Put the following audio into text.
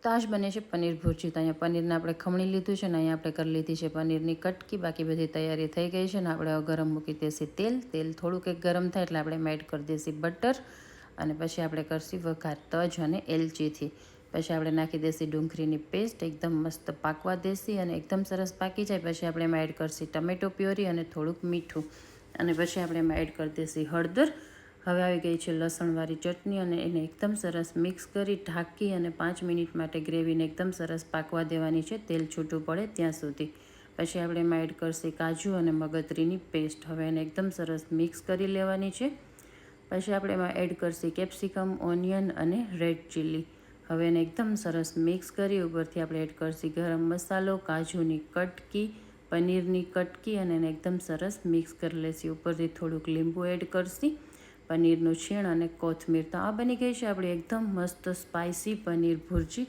તો આ જ બને છે પનીર ભુરજી. તો અહીંયા પનીરને આપણે ખમણી લીધું છે ને અહીંયા આપણે કરી લીધી છે પનીરની કટકી. બાકી બધી તૈયારી થઈ ગઈ છે ને આપણે ગરમ મૂકી દેસી તેલ થોડુંક એક ગરમ થાય એટલે આપણે એડ કરી દેસી બટર અને પછી આપણે કરશી વઘાર તજ અને એલચીથી. પછી આપણે નાખી દેસી ડુંગળીની પેસ્ટ એકદમ મસ્ત પાકવા દેસી અને એકદમ સરસ પાકી જાય પછી આપણે એમાં એડ કરશી ટમેટો પ્યોરી અને થોડુંક મીઠું અને પછી આપણે એમાં એડ કરી દેસી હળદર. હવે આવી ગઈ છે લસણવાળી ચટણી અને એને એકદમ સરસ મિક્સ કરી ઢાંકી અને 5 મિનિટ માટે ગ્રેવીને એકદમ સરસ પાકવા દેવાની છે તેલ છૂટું પડે ત્યાં સુધી. પછી આપણે એમાં એડ કરશી કાજુ અને મગજરીની પેસ્ટ. હવે એને એકદમ સરસ મિક્સ કરી લેવાની છે. પછી આપણે એમાં એડ કરશી કેપ્સિકમ, ઓનિયન અને રેડ ચીલી. હવે એને એકદમ સરસ મિક્સ કરી ઉપરથી આપણે એડ કરશી ગરમ મસાલો, કાજુની કટકી, પનીરની કટકી અને એને એકદમ સરસ મિક્સ કરી લેશી. ઉપરથી થોડુંક લીંબુ એડ કરશી, પનીરનું છીણ અને કોથમીર. તો આ બની ગઈ છે આપણી એકદમ મસ્ત સ્પાઇસી પનીર ભુરજી.